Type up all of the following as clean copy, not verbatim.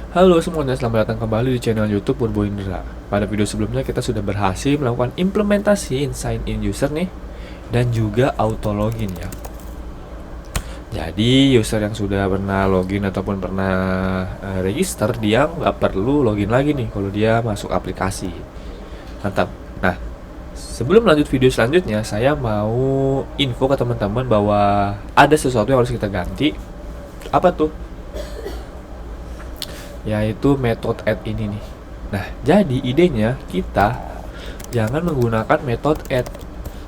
Halo semuanya, selamat datang kembali di channel YouTube Purbo Indra. Pada video sebelumnya kita sudah berhasil melakukan implementasi sign in user nih dan juga auto login ya. Jadi user yang sudah pernah login ataupun pernah register, dia nggak perlu login lagi nih kalau dia masuk aplikasi. Mantap. Nah, sebelum lanjut video selanjutnya, saya mau info ke teman-teman bahwa ada sesuatu yang harus kita ganti. Apa tuh? Yaitu metode add ini nih. Nah, jadi idenya kita jangan menggunakan metode add,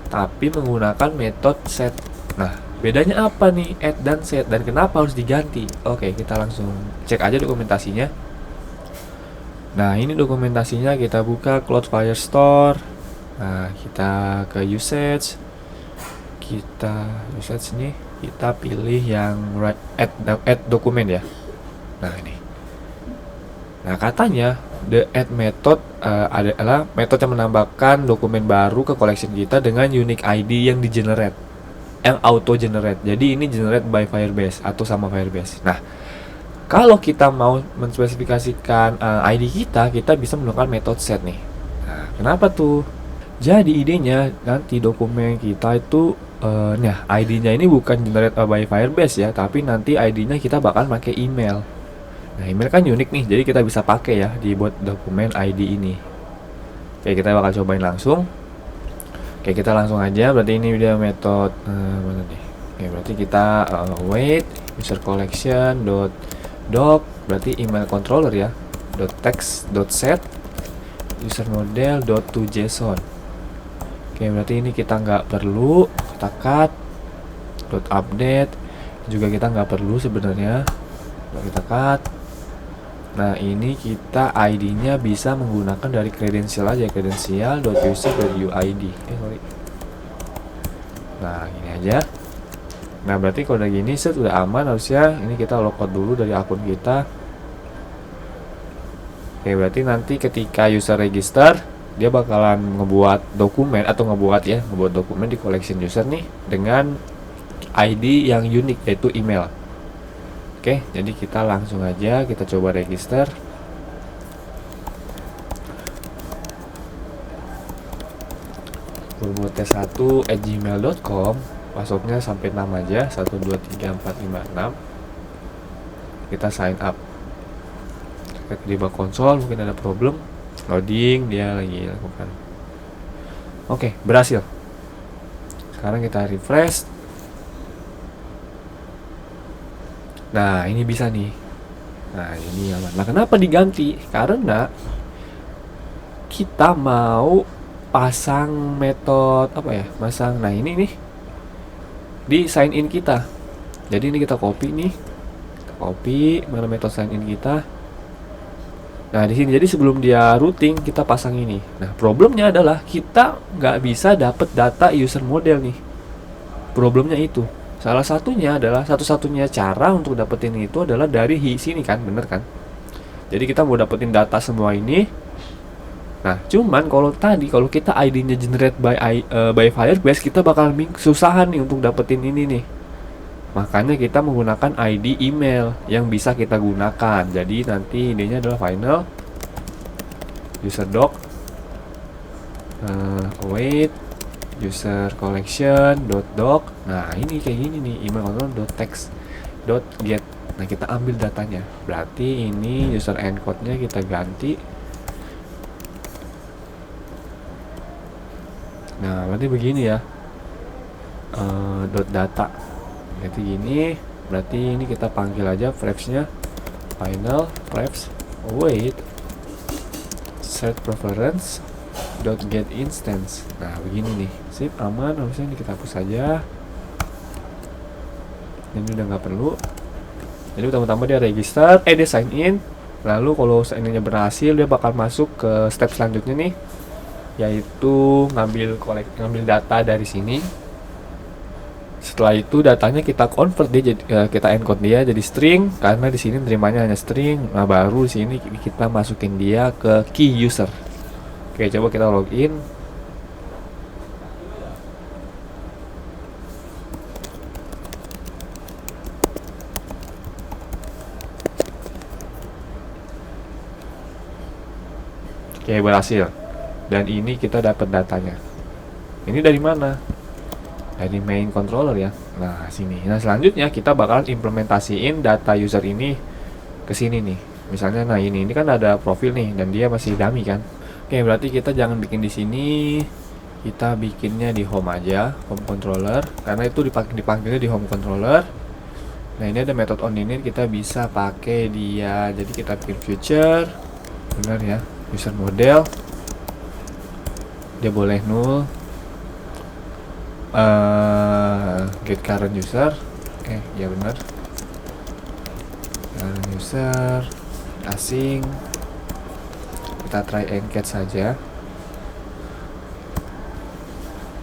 tapi menggunakan metode set. Nah, bedanya apa nih add dan set dan kenapa harus diganti? Oke, kita langsung cek aja dokumentasinya. Nah, ini dokumentasinya, kita buka Cloudflare Store. Nah, kita ke usage. Kita usage nih, kita pilih yang add dokumen ya. Nah, ini. Nah, katanya the add method adalah metode yang menambahkan dokumen baru ke collection kita dengan unique ID yang di-generate, yang auto generate. Jadi ini generate by Firebase atau sama Firebase. Nah, kalau kita mau menspesifikasikan ID kita bisa menggunakan metode set nih. Nah, kenapa tuh? Jadi idenya nanti dokumen kita itu nah ID-nya ini bukan generate by Firebase ya, tapi nanti ID-nya kita bakal pakai email. Nah, email kan unik nih, jadi kita bisa pakai ya di buat dokumen ID ini. Oke, kita bakal cobain langsung. Oke, kita langsung aja. Berarti ini udah metode mana nih? Oke, berarti kita wait user collection doc, berarti email controller ya. .text.set user model .to.json. Oke, berarti ini kita nggak perlu, kita cut. .update juga kita nggak perlu sebenarnya. Kita cut. Nah, ini kita ID-nya bisa menggunakan dari kredensial aja, kredensial.user.uid. Sorry. Nah, ini aja. Nah, berarti kalau udah gini set udah aman harusnya. Ini kita logout dulu dari akun kita. Oke, berarti nanti ketika user register, dia bakalan ngebuat dokumen atau ngebuat dokumen di collection user nih dengan ID yang unik yaitu email. Oke, jadi kita langsung aja kita coba register. purbotes1@gmail.com, passwordnya sampai 6 aja, 123456. Kita sign up. Kita tiba konsol, mungkin ada problem loading, dia lagi lakukan. Oke, berhasil. Sekarang kita refresh. Nah, ini bisa nih. Nah, ini aman. Nah, kenapa diganti? Karena kita mau pasang metode apa ya? Pasang. Nah, ini nih di sign in kita. Jadi ini kita copy nih. Kita copy mana metode sign in kita. Nah, di sini jadi sebelum dia routing kita pasang ini. Nah, problemnya adalah kita nggak bisa dapat data user model nih. Problemnya itu. Salah satunya adalah satu-satunya cara untuk dapetin itu adalah dari sini kan, bener kan? Jadi kita mau dapetin data semua ini. Nah, cuman kalau kita ID-nya generate by Firebase, kita bakal susahan nih untuk dapetin ini nih. Makanya kita menggunakan ID email yang bisa kita gunakan. Jadi nanti idenya adalah final user doc await user collection .doc. Nah, ini kayak gini nih, email control .text.get. Nah, kita ambil datanya. Berarti ini user encode-nya kita ganti. Nah, berarti begini ya. .data. Berarti gini. Berarti ini kita panggil aja fraps-nya final fraps await set preference .get instance. Nah, begini nih, sip, aman. Harusnya ini kita hapus saja. Ini udah nggak perlu. Jadi pertama-tama dia register, dia sign in. Lalu kalau sign in-nya berhasil, dia bakal masuk ke step selanjutnya nih, yaitu ngambil data dari sini. Setelah itu datanya kita convert dia jadi kita encode dia jadi string, karena di sini nerimanya hanya string. Nah, baru di sini kita masukin dia ke key user. Oke, coba kita login. Oke, berhasil. Dan ini kita dapat datanya. Ini dari mana? Dari main controller ya. Nah, sini. Nah, selanjutnya kita bakalan implementasiin data user ini ke sini nih. Misalnya, nah ini kan ada profil nih dan dia masih dummy kan. Oke, berarti kita jangan bikin di sini. Kita bikinnya di home aja, home controller, karena itu dipanggilnya di home controller. Nah, ini ada method on init, kita bisa pakai dia. Jadi kita bikin future, benar ya, user model. Dia boleh null. Get current user. Ya benar. Current user asing. Kita try and catch saja.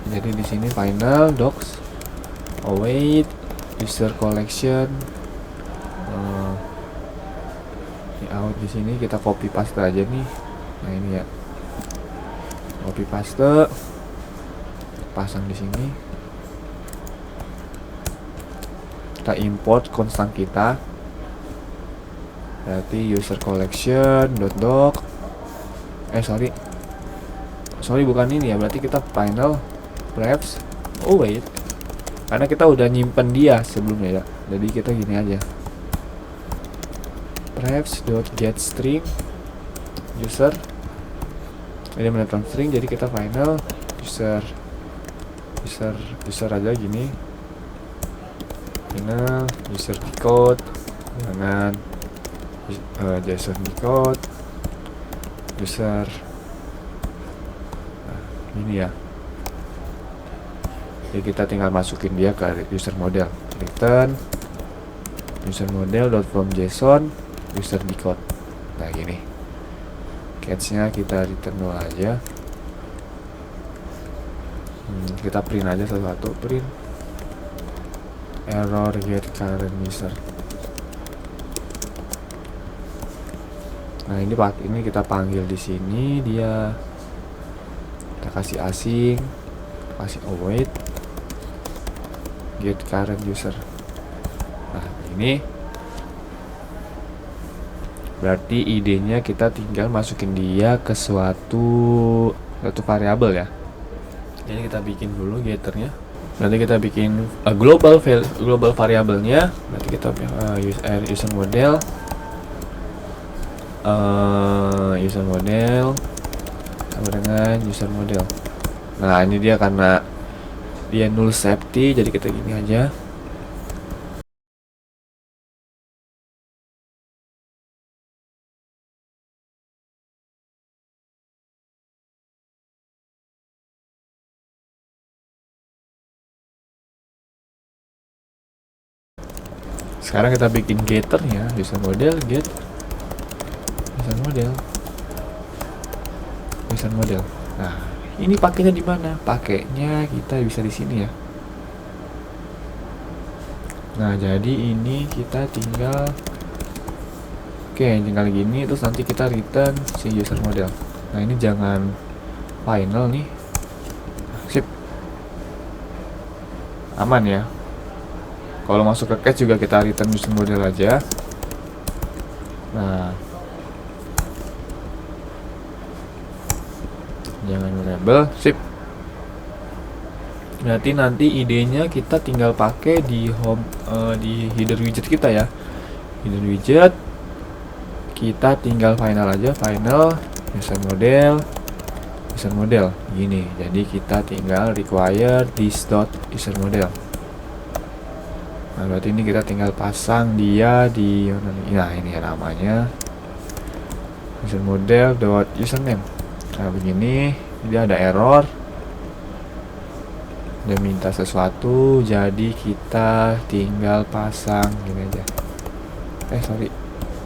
Jadi di sini final docs await user collection. Di out di sini kita copy paste aja nih. Nah ini ya, copy paste, pasang di sini. Kita import konstan kita. Berarti user collection .doc. Sorry bukan ini ya. Berarti kita final refs wait, karena kita udah nyimpen dia sebelumnya ya. Jadi kita gini aja, refs.get string user. Ini menetapkan string, jadi kita final user aja gini. Final user decode dengan JSON decode user. Nah, ini ya. Jadi kita tinggal masukin dia ke user model. Return user model.from JSON user decode. Nah gini. Catch-nya kita return nol aja. Kita print aja satu-satu. Print error get current user. Nah ini kita panggil di sini dia. Kita kasih asing, kasih await get current user. Nah ini berarti idenya kita tinggal masukin dia ke suatu variabel ya. Jadi kita bikin dulu getternya. Nanti kita bikin global variabelnya. Nanti kita user model sama dengan user model. Nah ini dia, karena dia null safety, jadi kita gini aja. Sekarang kita bikin getternya, user model get user model. Nah ini pakainya di mana? Pakainya kita bisa di sini ya. Nah jadi ini kita tinggal tinggal gini, terus nanti kita return si user model. Nah ini jangan final nih. Sip, aman ya. Kalau masuk ke cache juga kita return user model aja. Nah jangan variable. Sip. Berarti nanti idenya kita tinggal pakai di home di header widget kita ya. Header widget kita tinggal final aja, final user model gini. Jadi kita tinggal require this dot user model. Nah berarti ini kita tinggal pasang dia di, nah ini ya namanya user model dot username. Nah begini, dia ada error, dia minta sesuatu, jadi kita tinggal pasang gini aja.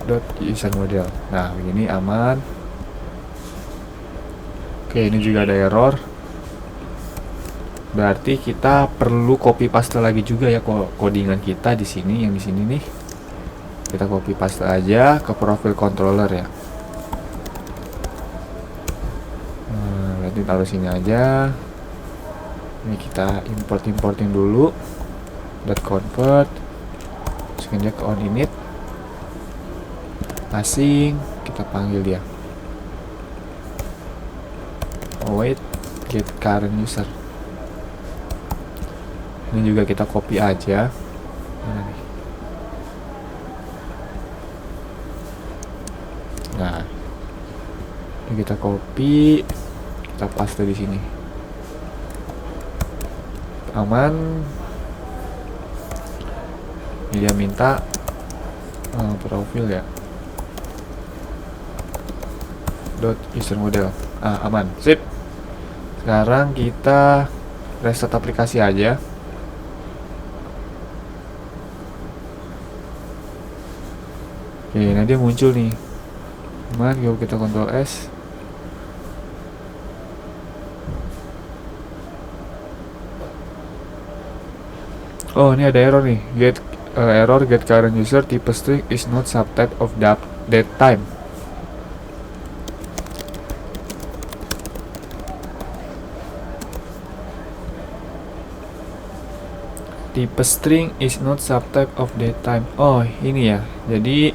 Dot user model. Nah begini aman. Oke, ini juga ada error. Berarti kita perlu copy paste lagi juga ya codingan kita di sini, yang di sini nih. Kita copy paste aja ke profil controller ya. Nah, berarti taruh sini aja. Ini kita importin dulu. .convert. Masukin dia ke on init. Asing, kita panggil dia. Wait, get current user. Ini juga kita copy aja. Mana nih? Nah, ini kita copy, kita paste di sini. Aman. Ini dia minta profil ya. Dot user model. Aman. Sip. Sekarang kita restart aplikasi aja. Oke, nah dia muncul nih. Mari kita Ctrl S. Oh, ini ada error nih. Error get current user type string is not subtype of date time. Type string is not subtype of date time. Oh, ini ya. Jadi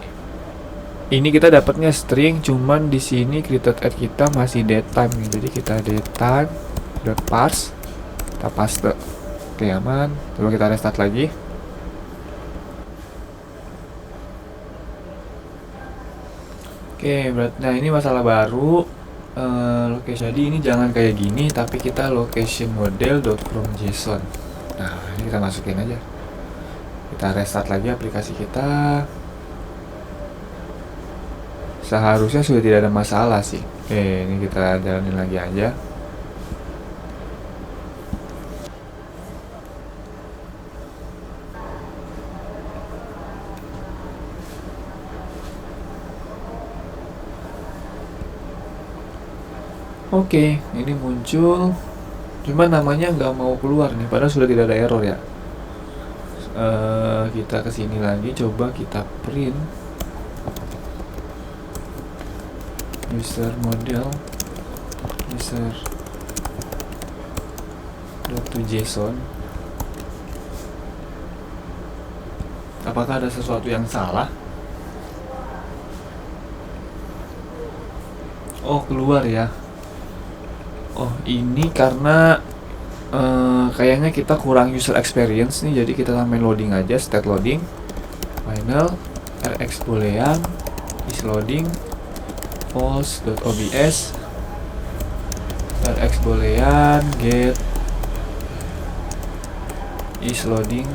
ini kita dapatnya string, cuman di sini created at kita masih datetime nih. Jadi kita datetime dot parse, kita paste. Oke, aman. Coba kita restart lagi. Oke, berarti nah ini masalah baru. Location. Jadi ini jangan kayak gini, tapi kita location model dot from JSON. Nah, ini kita masukin aja. Kita restart lagi aplikasi kita. Seharusnya sudah tidak ada masalah sih. Oke, ini kita jalanin lagi aja. Oke, ini muncul. Cuman namanya nggak mau keluar nih, padahal sudah tidak ada error ya. Kita kesini lagi, coba kita print user model user .json. Apakah ada sesuatu yang salah? Oh, keluar ya. Oh, ini karena kayaknya kita kurang user experience nih, jadi kita tambahin loading aja, state loading final rx boolean is loading false.obs rx boolean get is loading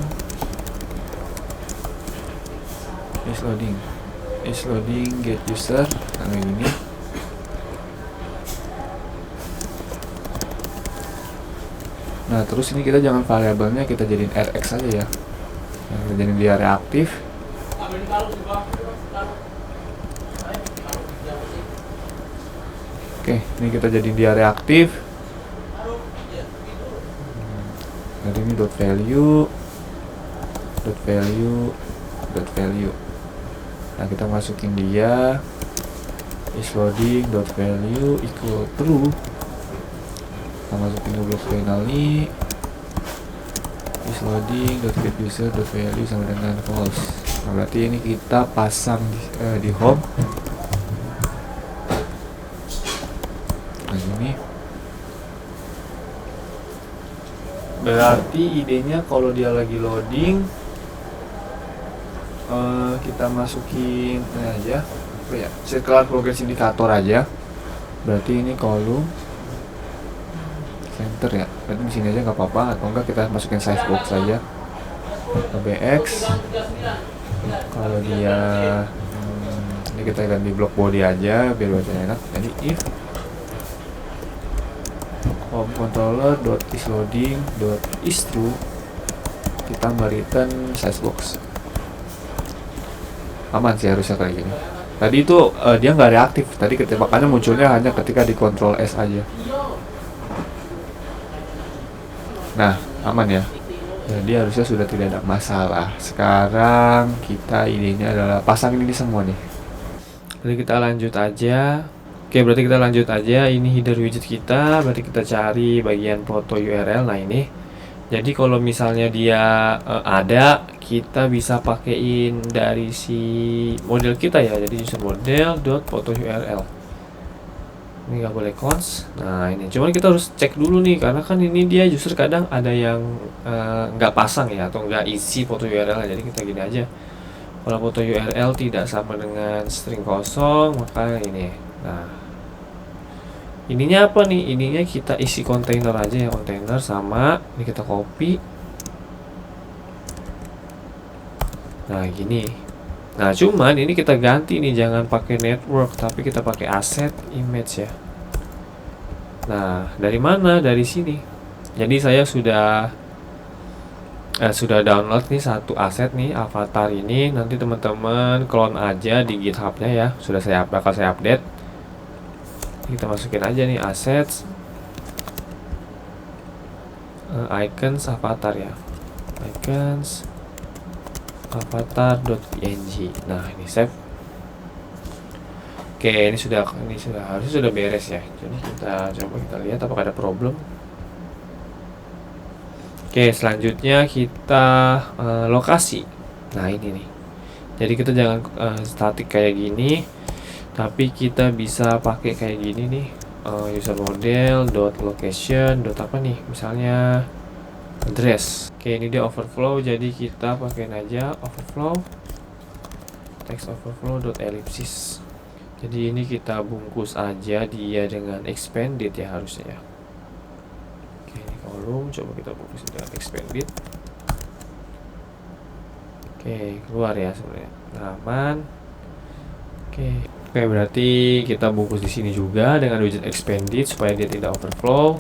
get user kayak gini. Nah, terus ini kita jangan variabelnya kita jadiin rx aja ya. Nah, kita jadiin dia reaktif. Oke, ini kita jadiin dia reaktif. Jadi ini .value. Nah, kita masukin dia isLoading .value equal true. Kita masukin blok finally isLoading .getUser.value sama dengan false. Nah, berarti ini kita pasang di home. Nah, ini berarti idenya kalau dia lagi loading, kita masukin ini aja, apa ya, circular progress indicator aja. Berarti ini kolom center ya. Berarti di sini aja nggak apa-apa, atau enggak kita masukin size box aja. bx. Kalau dia ini kita ganti blok body aja biar bacanya enak. Jadi if home controller .isLoading .isTrue kita return size box. Aman sih harusnya kayak gini. Tadi itu dia nggak reaktif. Tadi ketembakannya munculnya hanya ketika di Ctrl S aja. Nah, aman ya. Jadi harusnya sudah tidak ada masalah. Sekarang kita idenya adalah pasang ini semua nih. Jadi kita lanjut aja. Oke, berarti kita lanjut aja. Ini header widget kita. Berarti kita cari bagian foto URL. Nah, ini. Jadi kalau misalnya dia ada, kita bisa pakein dari si model kita ya. Jadi user model.photo URL. Ini nggak boleh cons. Nah ini cuman kita harus cek dulu nih, karena kan ini dia justru kadang ada yang nggak pasang ya, atau nggak isi foto URL. Jadi kita gini aja, kalau foto URL tidak sama dengan string kosong maka ini. Nah ininya apa nih, ininya kita isi kontainer aja ya, kontainer sama ini kita copy. Nah gini. Nah cuman ini kita ganti nih, jangan pakai network tapi kita pakai asset image ya. Nah dari mana, dari sini. Jadi saya sudah download nih satu aset nih, avatar ini. Nanti teman-teman clone aja di GitHub-nya ya. Sudah bakal saya update. Kita masukin aja nih assets, icons avatar ya, icons avatar.png. Nah ini save. Oke, ini harusnya sudah beres ya. Jadi kita coba kita lihat apakah ada problem. Oke, selanjutnya kita lokasi. Nah ini nih, jadi kita jangan static kayak gini, tapi kita bisa pakai kayak gini nih, user model dot location dot apa nih, misalnya address. Oke, ini dia overflow, jadi kita pakai aja overflow text overflow dot ellipsis. Jadi ini kita bungkus aja dia dengan expanded ya harusnya ya. Oke, ini kolom coba kita bungkus dengan expanded. Oke, keluar ya sebenarnya. Aman. Oke, berarti kita bungkus di sini juga dengan widget expanded supaya dia tidak overflow.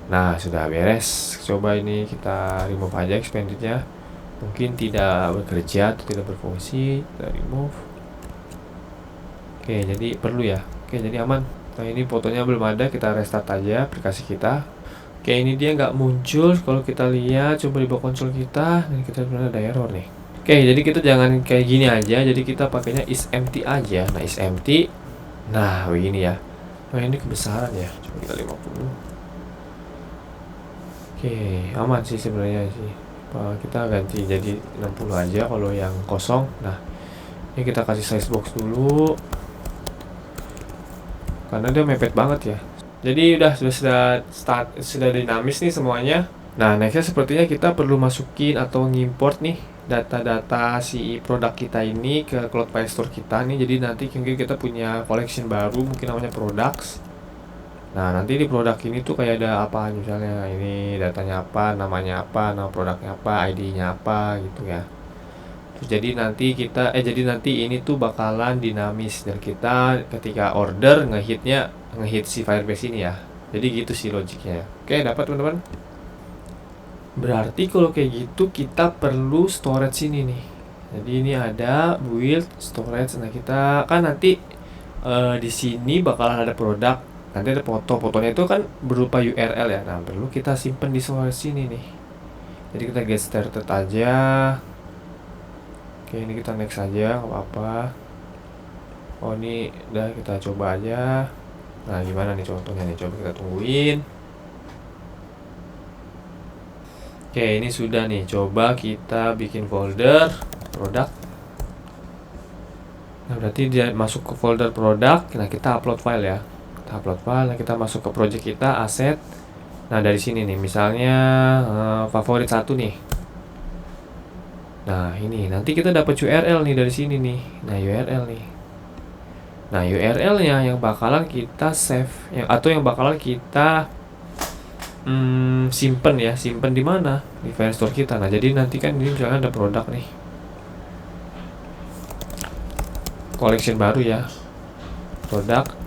Nah, sudah beres. Coba ini kita remove aja expandednya. Mungkin tidak bekerja atau tidak berfungsi. Kita remove. Oke, jadi perlu ya. Oke, jadi aman. Nah, ini fotonya belum ada. Kita restart aja aplikasi kita. Oke, ini dia nggak muncul. Kalau kita lihat, coba di bawah konsol kita, dan kita sebenarnya ada error nih. Oke, jadi kita jangan kayak gini aja. Jadi kita pakainya is empty aja. Nah, is empty. Nah, begini ya. Nah, ini kebesaran ya. Coba kita 50. Oke, aman sih sebenarnya sih. Kita ganti jadi 60 aja kalau yang kosong. Nah, ini kita kasih size box dulu. Karena dia mepet banget ya. Jadi sudah dinamis nih semuanya. Nah, nextnya sepertinya kita perlu masukin atau ngimport nih data-data si produk kita ini ke Cloud File Store kita nih. Jadi nanti mungkin kita punya collection baru, mungkin namanya products. Nah, nanti di produk ini tuh kayak ada apa, misalnya ini datanya apa, namanya apa, nama produknya apa, ID-nya apa gitu ya. Jadi nanti ini tuh bakalan dinamis, dan kita ketika order ngehit si Firebase ini ya. Jadi gitu sih logiknya. Oke, dapat teman-teman. Berarti kalau kayak gitu kita perlu storage ini nih. Jadi ini ada build storage. Nah, kita kan nanti di sini bakalan ada produk. Nanti ada fotonya itu kan berupa URL ya. Nah, perlu kita simpen di storage sini nih. Jadi kita get started aja. Oke, ini kita next aja, nggak apa-apa. Oh, ini udah, kita coba aja. Nah, gimana nih contohnya nih? Coba kita tungguin. Oke, ini sudah nih. Coba kita bikin folder produk. Nah, berarti dia masuk ke folder produk. Nah, kita upload file ya. Kita upload file. Nah, kita masuk ke project kita, aset. Nah, dari sini nih, misalnya favorit 1 nih. Nah, ini nanti kita dapat URL nih dari sini nih. Nah, URL nih. Nah, URL-nya yang bakalan kita save atau yang bakalan kita simpen ya. Simpen di mana? Di file store kita. Nah, jadi nanti kan ini misalnya ada produk nih. Collection baru ya. Produk.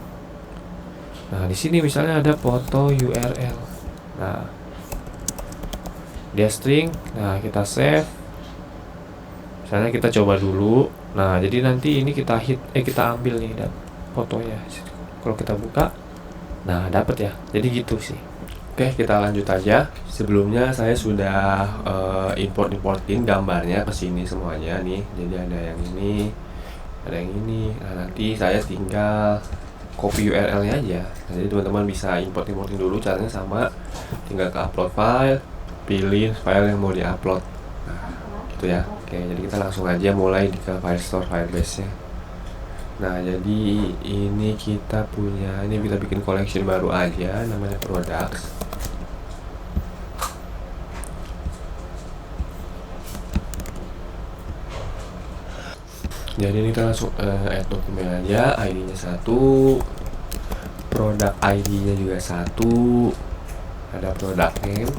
Nah, di sini misalnya ada foto URL. Nah, dia string. Nah, kita save. Misalnya kita coba dulu. Nah, jadi nanti ini kita ambil nih dan fotonya. Kalau kita buka, nah dapat ya. Jadi gitu sih. Oke, kita lanjut aja. Sebelumnya saya sudah importin gambarnya ke sini semuanya nih. Jadi ada yang ini, ada yang ini. Nah, nanti saya tinggal copy URL-nya aja. Nah, jadi teman-teman bisa importin dulu, caranya sama. Tinggal ke upload file, pilih file yang mau diupload. Nah, gitu ya. Oke, jadi kita langsung aja mulai ke file store Firebase-nya. Nah, jadi ini kita punya, ini kita bikin collection baru aja, namanya products. Jadi ini kita langsung add dokumen aja, ID-nya 1, produk ID-nya juga 1, ada product name.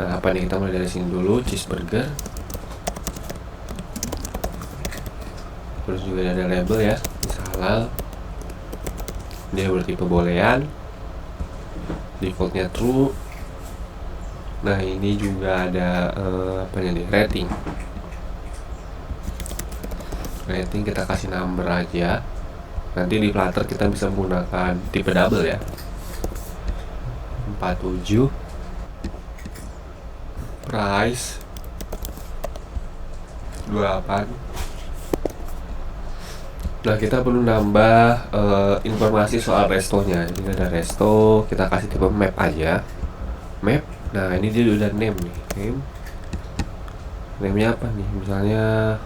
Nah, apa nih, kita mulai dari sini dulu, cheeseburger. Terus juga ada label ya, bisa halal, dia bertipe boolean, defaultnya true. Nah, ini juga ada apa nih, rating kita kasih number aja. Nanti di Flutter kita bisa menggunakan tipe double ya, 47, price 28. Nah, kita perlu nambah informasi soal restonya. Ini ada resto, kita kasih tipe map aja, map. Nah, ini dia udah name nih, name-nya apa nih, misalnya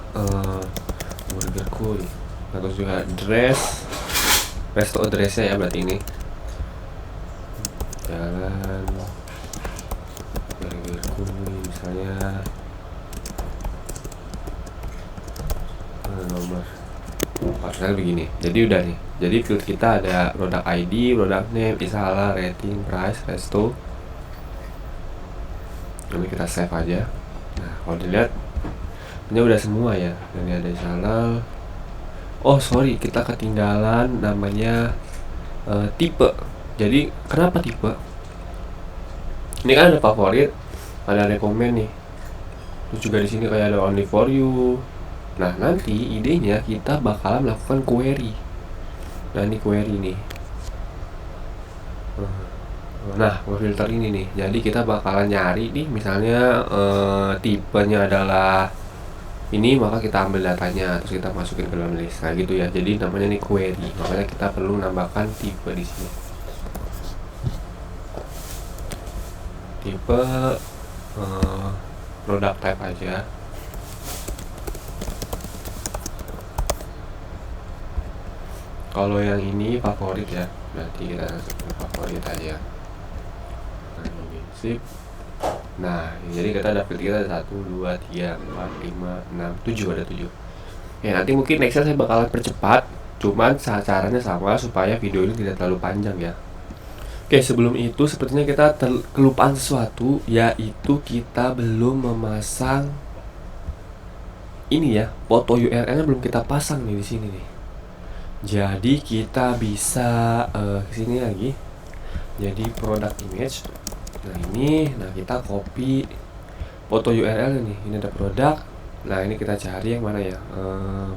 Burger Kuy. Atau juga address, resto addressnya ya, berarti ini Jalan Burger Kuy misalnya, nomor misalnya begini. Jadi udah nih, jadi field kita ada product ID, product name, isalah, rating, price, resto. Ini kita save aja. Nah, kalau dilihat ini udah semua ya. Ini ada isalah. Oh sorry, kita ketinggalan namanya tipe. Jadi kenapa tipe? Ini kan ada favorit, ada recommend nih. Terus juga di sini kayak ada only for you. Nah, nanti idenya kita bakalan melakukan query. Nah, ini query nih. Nah, filter ini nih. Jadi kita bakalan nyari nih, misalnya tipenya adalah ini, maka kita ambil datanya terus kita masukin ke dalam list. Nah, gitu ya. Jadi namanya nih query. Makanya kita perlu nambahkan tipe di sini. Tipe product type aja. Kalau yang ini favorit ya, berarti kita masukin favorit aja. Nah, ini sip. Nah, jadi kita ada field kita ada 1, 2, 3, 4, 5, 6, 7, ada 7. Ya, nanti mungkin nextnya saya bakalan percepat, cuman caranya sama supaya video ini tidak terlalu panjang ya. Oke, sebelum itu sepertinya kita kelupaan sesuatu, yaitu kita belum memasang ini ya, foto URL-nya belum kita pasang nih di sini nih. Jadi kita bisa kesini lagi. Jadi product image. Nah ini, nah kita copy foto URL ini. Ini ada produk. Nah ini kita cari yang mana ya?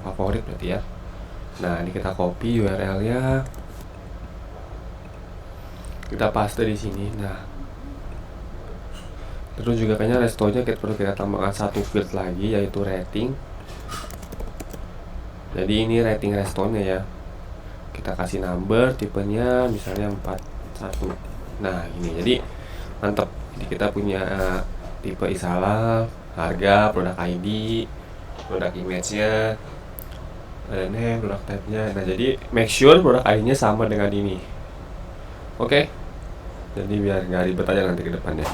Favorit berarti ya. Nah ini kita copy URL-nya. Kita paste di sini. Nah terus juga kayaknya restonya kita perlu kita tambahkan satu field lagi, yaitu rating. Jadi ini rating restonya ya. Kita kasih number, tipenya misalnya 41. Nah ini jadi mantap. Jadi kita punya tipe isalah, harga, produk ID, produk image-nya, ada name, produk type-nya. Nah jadi make sure produk ID-nya sama dengan ini. Oke. Jadi biar nggak ribet aja nanti ke depannya.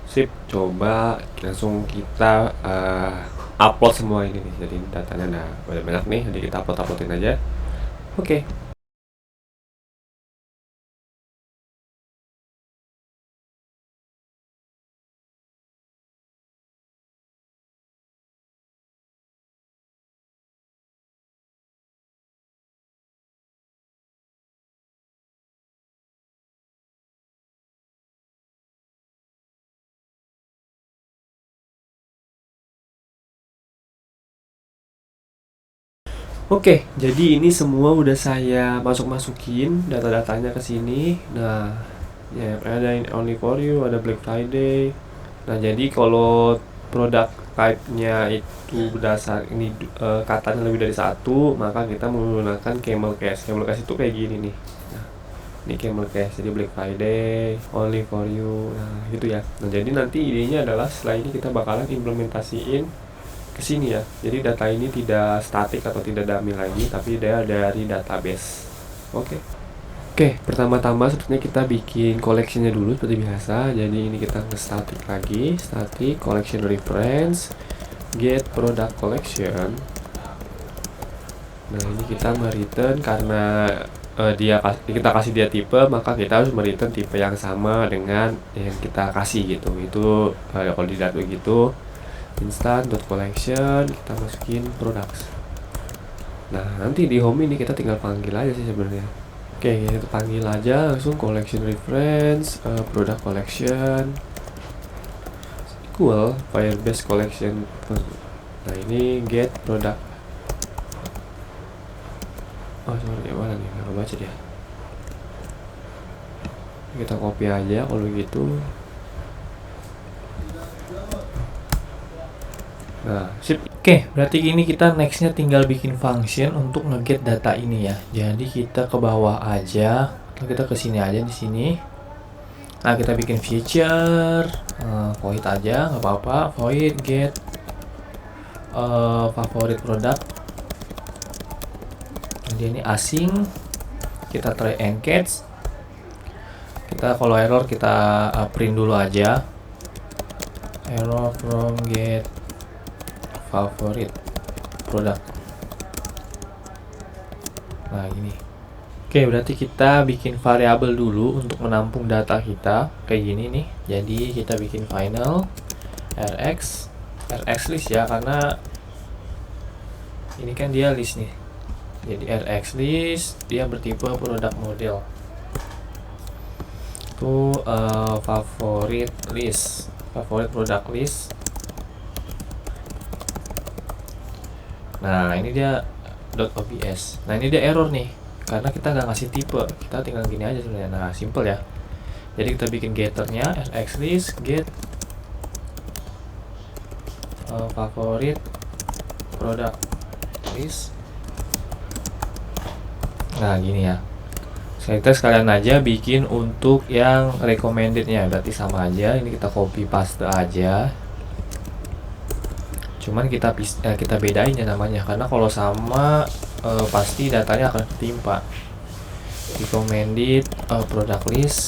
Sip, coba langsung kita upload semua ini nih. Jadi datanya udah banyak nih, jadi kita uploadin aja. Oke. Oke, jadi ini semua udah saya masukin data-datanya ke sini. Nah, ya ada only for you, ada Black Friday. Nah, jadi kalau produk type-nya itu berdasar ini katanya lebih dari satu, maka kita menggunakan camel case. Camel case itu kayak gini nih. Nah, ini camel case, jadi Black Friday, only for you. Nah, gitu ya. Nah, jadi nanti idenya adalah setelah ini kita bakalan implementasiin ke sini ya. Jadi data ini tidak statik atau tidak dummy lagi, tapi dia dari database. Oke, pertama-tama sepertinya kita bikin collection-nya dulu seperti biasa. Jadi ini kita nge-static lagi, static collection reference get product collection. Nah, ini kita mereturn karena kita kasih dia tipe, maka kita harus mereturn tipe yang sama dengan yang kita kasih gitu. Itu kalau di data gitu instant.collection kita masukin products. Nah, nanti di home ini kita tinggal panggil aja sih sebenarnya. Oke, kita panggil aja langsung collection reference product collection equal Firebase collection. Nah, ini get product. Oh sorry, mana nih, nggak baca dia. Kita copy aja kalau gitu. Nah, sip. Oke, berarti ini kita nextnya tinggal bikin function untuk nge-get data ini ya. Jadi kita ke bawah aja, kita ke sini aja di sini. Nah, kita bikin feature void aja, nggak apa-apa. Void get favorite product. Jadi ini asing. Kita try and catch. Kita kalau error kita print dulu aja. Error from get favorite product. Nah ini. Oke, berarti kita bikin variabel dulu untuk menampung data kita kayak gini nih. Jadi kita bikin final rx list ya, karena ini kan dia list nih. Jadi rx list dia bertipe product model. Itu favorite product list. Nah ini dia .obs. Nah ini dia error nih karena kita nggak ngasih tipe, kita tinggal gini aja sebenarnya. Nah simple ya. Jadi kita bikin getternya rxList get favorite product list. Nah gini ya. Kita sekalian aja bikin untuk yang recommendednya, berarti sama aja. Ini kita copy paste aja. Cuman kita bedain ya namanya, karena kalau sama pasti datanya akan ketimpa. Recommended product list.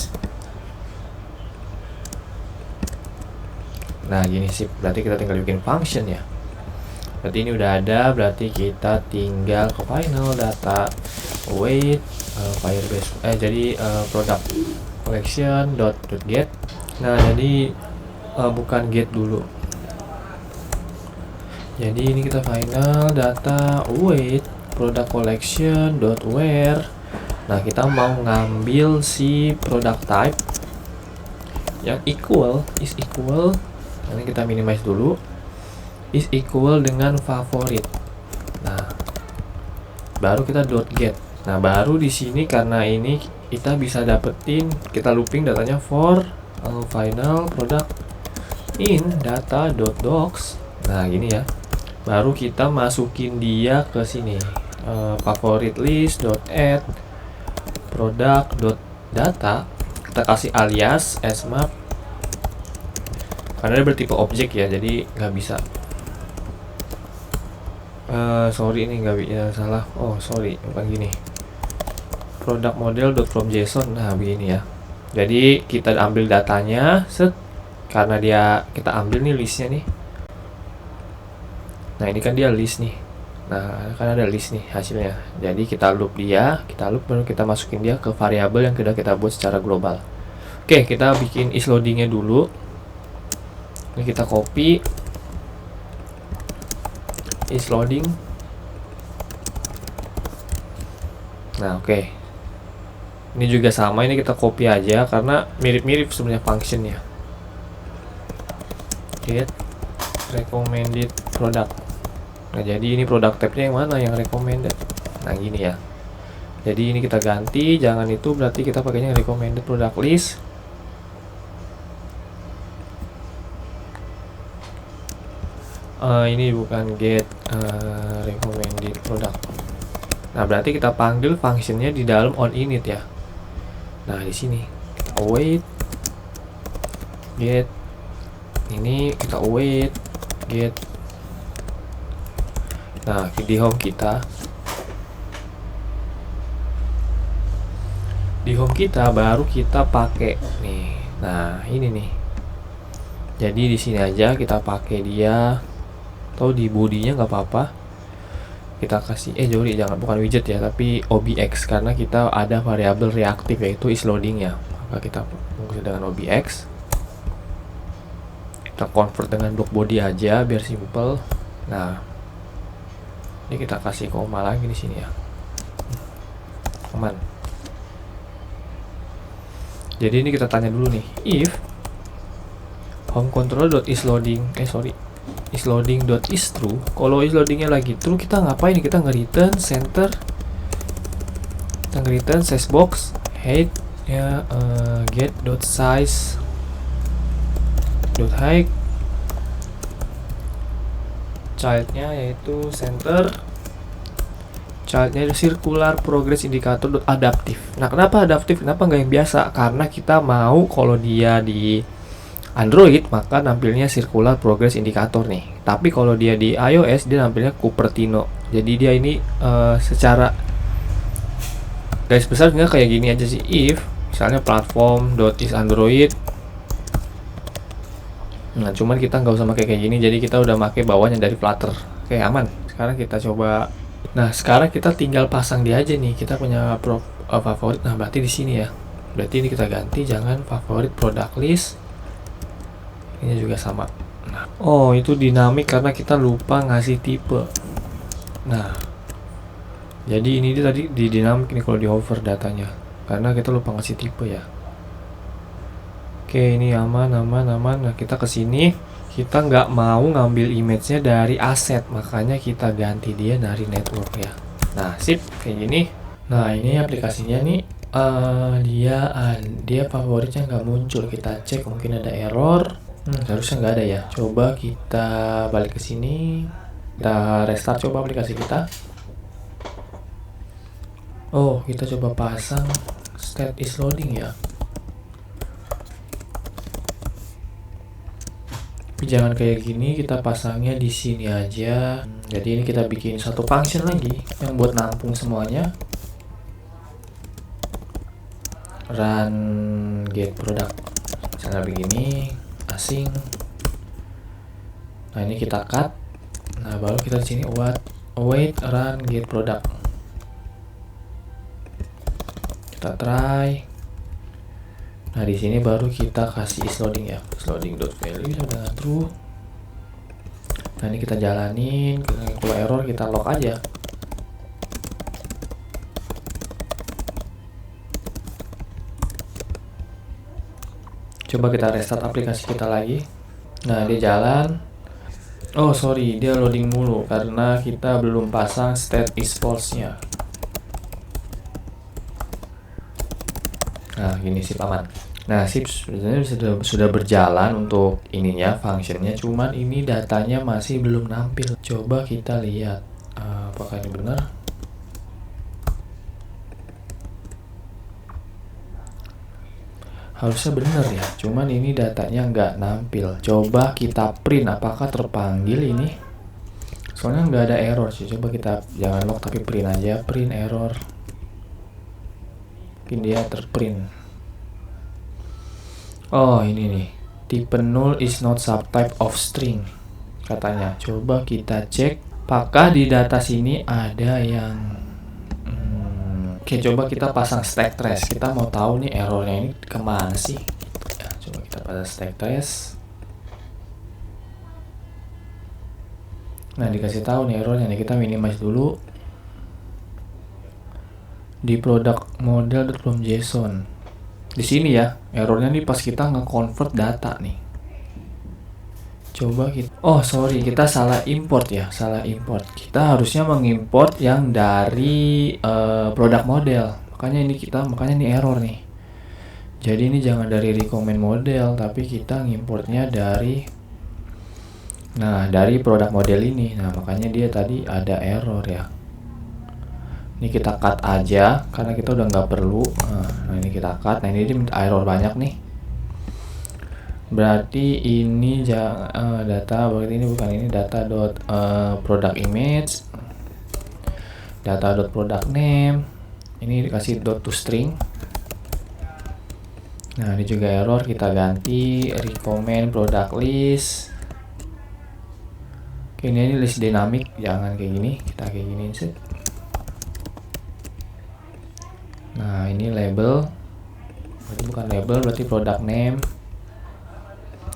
Nah gini sih, berarti kita tinggal bikin function ya. Berarti ini udah ada, berarti kita tinggal ke final data await Firebase jadi product collection dot get. Nah jadi bukan get dulu. Jadi ini kita final data await product collection dot where. Nah kita mau ngambil si product type yang is equal. Nanti kita minimize dulu. Is equal dengan favorit. Nah baru kita dot get. Nah baru di sini karena ini kita bisa dapetin, kita looping datanya for final product in data dot docs. Nah gini ya. Baru kita masukin dia ke sini favorite list dot add product dot data. Kita kasih alias smap karena dia bertipe objek ya, jadi nggak bisa. Sorry ini nggak bisa, salah. Oh sorry, bukan gini. Product model dot from json. Nah begini ya. Jadi kita ambil datanya set, karena kita ambil nih listnya nih. Nah ini kan dia list nih. Nah kan ada list nih hasilnya. Jadi kita loop baru kita masukin dia ke variabel yang sudah kita buat secara global. Oke, kita bikin is loadingnya dulu. Ini kita copy is loading. Nah oke. Ini juga sama, ini kita copy aja karena mirip-mirip sebenarnya functionnya. Get recommended product. Nah jadi ini product tab-nya yang mana, yang recommended. Nah gini ya. Jadi ini kita ganti, jangan itu, berarti kita pakainya recommended product list. Ini bukan get recommended product. Nah berarti kita panggil functionnya di dalam onInit ya. Nah di sini await get, ini kita await get Nah, di home kita, baru kita pakai nih. Nah, ini nih. Jadi di sini aja kita pakai dia, atau di bodinya nggak apa-apa. Kita kasih jangan, bukan widget ya, tapi OBX, karena kita ada variabel reaktif yaitu isLoading ya. Maka kita fungsi dengan OBX. Kita convert dengan block body aja biar simple. Nah, ini kita kasih koma lagi di sini ya. Aman. Jadi ini kita tanya dulu nih, if home controller.isLoading isLoading.isTrue. Kalau isLoadingnya lagi true, kita ngapain? Kita nge-return center, kita nge-return size box height ya, get.size .height, childnya yaitu center, childnya itu circular progress indicator adaptif. Nah, kenapa adaptif? Kenapa nggak yang biasa? Karena kita mau kalau dia di Android maka nampilnya circular progress indicator nih. Tapi kalau dia di iOS dia nampilnya Cupertino. Jadi dia ini secara garis besar sebenarnya kayak gini aja sih. If misalnya platform.isAndroid. Nah, cuman kita nggak usah pakai kayak gini. Jadi kita udah pakai bawahnya dari Flutter. Oke, aman. Sekarang kita coba. Nah, sekarang kita tinggal pasang dia aja nih. Kita punya favorit. Nah, berarti di sini ya. Berarti ini kita ganti, jangan favorit product list. Ini juga sama. Nah, oh itu dinamik karena kita lupa ngasih tipe. Nah, jadi ini dia tadi di dinamik nih kalau di hover datanya, karena kita lupa ngasih tipe ya. Oke, ini aman. Nah, kita kesini, kita nggak mau ngambil image-nya dari aset, makanya kita ganti dia dari network ya. Nah, sip kayak gini. Nah, ini aplikasinya nih, dia favoritnya nggak muncul. Kita cek, mungkin ada error. Harusnya nggak ada ya. Coba kita balik ke sini, kita restart coba aplikasi kita. Oh, kita coba pasang state is loading ya. Tapi jangan kayak gini, kita pasangnya di sini aja. Jadi ini kita bikin satu function lagi yang buat nampung semuanya. Run get product. Misalnya begini, asing. Nah, ini kita cut. Nah, baru kita di sini await run get product. Kita try. Nah, di sini baru kita kasih isLoading ya. isLoading.value dengan true. Nah, ini kita jalanin. Kalau error kita lock aja. Coba kita restart aplikasi kita lagi. Nah, dia jalan. Oh, sorry, dia loading mulu karena kita belum pasang state is false-nya. Nah, gini sip, aman. Nah, sip sebenarnya sudah berjalan untuk ininya, functionnya. Cuman ini datanya masih belum nampil. Coba kita lihat apakah ini benar. Harusnya benar ya, cuman ini datanya nggak nampil. Coba kita print, apakah terpanggil ini? Soalnya nggak ada error sih. Coba kita jangan lock tapi print aja, print error. Mungkin dia terprint. Oh, ini nih, tipe null is not subtype of string katanya. Coba kita cek apakah di data sini ada yang Oke, coba kita pasang stack trace. Kita mau tahu nih errornya ini kemana sih ya. Coba kita pasang stack trace. Nah, dikasih tahu nih errornya nih. Kita minimize dulu di product model.from.json. Di sini ya errornya nih pas kita nge-convert data nih. Coba kita, oh sorry, kita salah import ya, salah import. Kita harusnya mengimport yang dari product model. Makanya ini error nih. Jadi ini jangan dari recommend model, tapi kita ngimportnya dari product model ini. Nah, makanya dia tadi ada error ya. Ini kita cut aja karena kita udah nggak perlu. Nah, ini kita cut. Nah, ini dia minta error banyak nih. Berarti ini data, berarti ini bukan, ini data dot product image, data dot product name. Ini dikasih dot to string. Nah, ini juga error, kita ganti recommend product list. Oke, ini list dynamic, jangan kayak gini, kita kayak gini sih. Nah, ini label, berarti bukan label, berarti product name.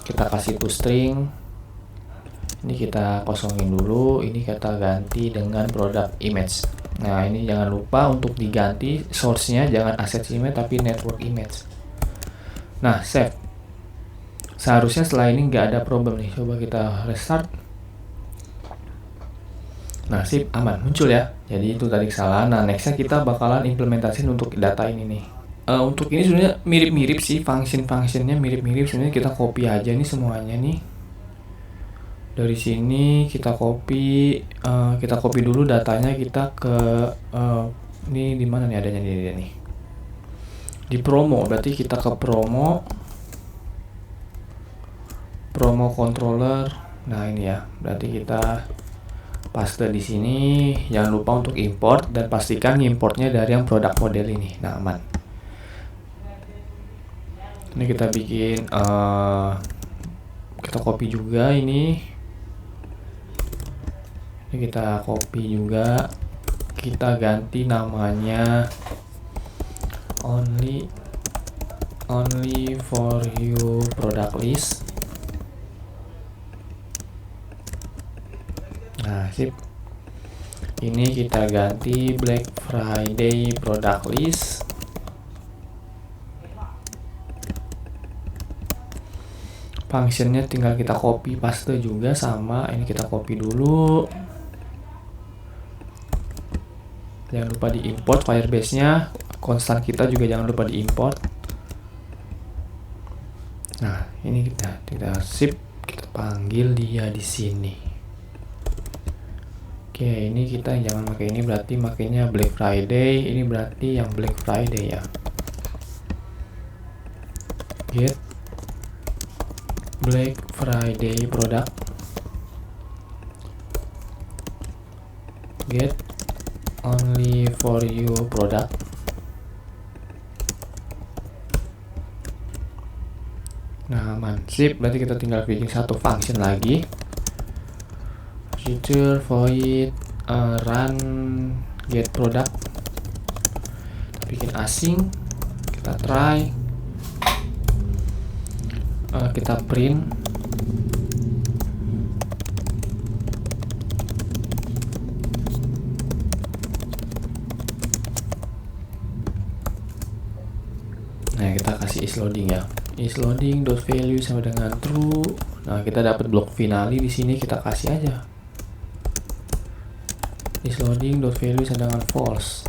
Kita kasih to string. Ini kita kosongin dulu, ini kita ganti dengan product image. Nah, ini jangan lupa untuk diganti source-nya, jangan assets image tapi network image. Nah, save. Seharusnya setelah ini nggak ada problem nih. Coba kita restart. Nah, sip, aman, muncul ya. Jadi itu tadi kesalahan. Nah, nextnya kita bakalan implementasiin untuk data ini nih. Untuk ini sebenarnya mirip-mirip sih, function-functionnya mirip-mirip. Sebenarnya kita copy aja nih semuanya nih. Dari sini kita copy dulu datanya kita ke ini di mana nih adanya nih. Di promo, berarti kita ke promo controller. Nah, ini ya, berarti kita paste di sini. Jangan lupa untuk import dan pastikan importnya dari yang produk model ini. Nah, aman. Ini kita bikin kita copy juga ini. Ini kita copy juga. Kita ganti namanya only for you product list. Nah, sip. Ini kita ganti Black Friday product list. Functionnya tinggal kita copy paste juga sama. Ini kita copy dulu. Jangan lupa diimport Firebase-nya. Konstan kita juga jangan lupa diimport. Nah, ini kita sip, kita panggil dia di sini. Oke, ini kita jangan pakai ini, berarti makainya Black Friday. Ini berarti yang Black Friday ya. Get Black Friday product. Get only for you product. Nah, aman, sip. Berarti kita tinggal bikin satu function lagi. Feature void run get product. Bikin asing. Kita try. Kita print. Nah, kita kasih is loading ya. Is loading dot value sama dengan true. Nah, kita dapat blok finali di sini, kita kasih aja is loading dot value sama dengan false.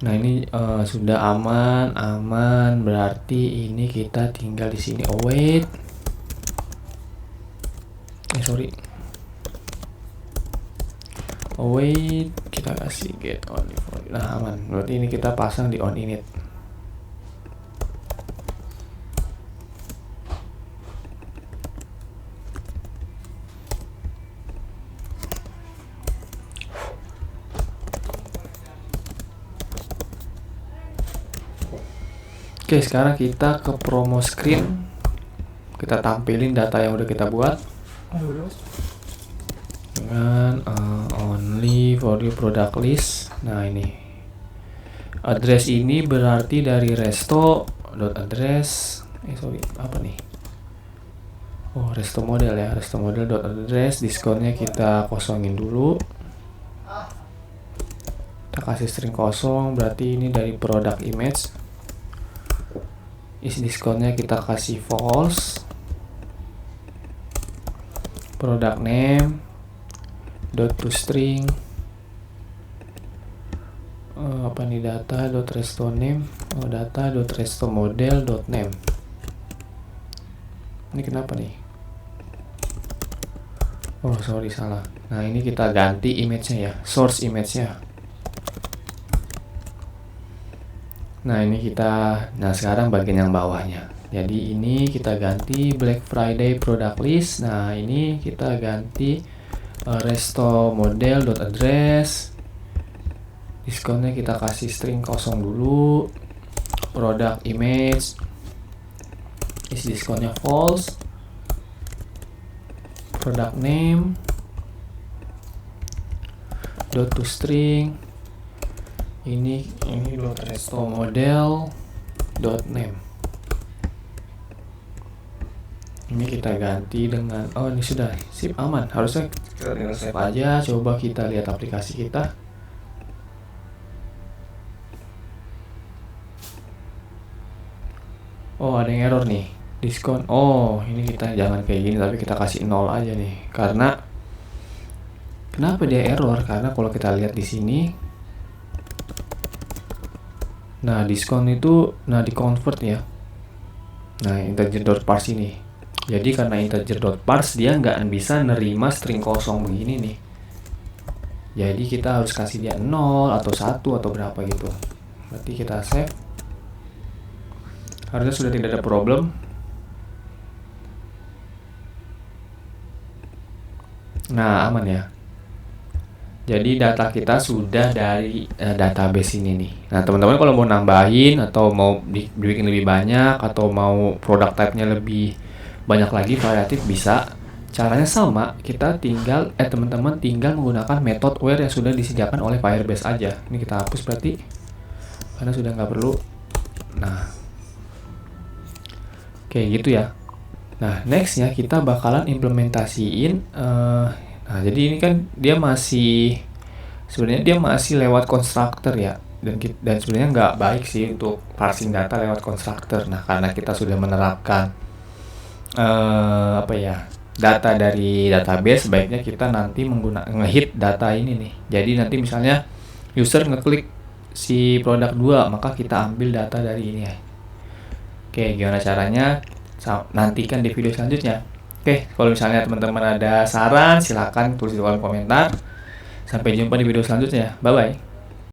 Nah, ini sudah aman. Berarti ini kita tinggal di sini await. Await, kita kasih get only for. Nah, aman. Berarti ini kita pasang di on init. Oke, sekarang kita ke promo screen. Kita tampilin data yang udah kita buat dengan only for you product list. Nah, ini address ini berarti dari resto dot address. Apa nih? Oh, resto model ya. Resto model dot address. Diskonnya kita kosongin dulu. Kita kasih string kosong. Berarti ini dari product image. Isi diskonnya kita kasih false. Product name dot to string apa nih, data dot resto name. Data dot resto model dot name. Ini kenapa nih? Oh, sorry, salah. Nah, ini kita ganti image-nya ya, source image-nya. Nah ini sekarang bagian yang bawahnya. Jadi ini kita ganti Black Friday product list. Nah ini kita ganti resto model dot address. Diskonnya kita kasih string kosong dulu. Product image isi diskonnya false. Product name dot to string ini dot resto model dot name. Ini kita ganti dengan ini sudah sip, aman. Harusnya kita tinggal save aja. Coba kita lihat aplikasi kita. Oh ada yang error nih, diskon. Oh ini kita jangan kayak gini, tapi kita kasih 0 aja nih. Karena kenapa dia error? Karena kalau kita lihat di sini, nah diskon itu di convert ya. Nah integer.parse ini. Jadi karena integer.parse dia nggak bisa nerima string kosong begini nih. Jadi kita harus kasih dia 0 atau 1 atau berapa gitu. Berarti kita save. Harusnya sudah tidak ada problem. Nah aman ya. Jadi data kita sudah dari database ini nih. Nah teman-teman kalau mau nambahin atau mau dibikin lebih banyak atau mau product type-nya lebih banyak lagi, variatif, bisa. Caranya sama, kita tinggal teman-teman tinggal menggunakan metode where yang sudah disediakan oleh Firebase aja. Ini kita hapus berarti karena sudah nggak perlu. Nah kayak gitu ya. Nah nextnya kita bakalan implementasiin nah jadi ini kan dia masih lewat constructor ya, dan sebenarnya nggak baik sih untuk parsing data lewat constructor. Nah karena kita sudah menerapkan data dari database, sebaiknya kita nanti ngehit data ini nih. Jadi nanti misalnya user ngeklik si produk 2, maka kita ambil data dari ini ya. Oke, gimana caranya? Nantikan di video selanjutnya. Oke, kalau misalnya teman-teman ada saran, silakan tulis di kolom komentar. Sampai jumpa di video selanjutnya. Bye-bye.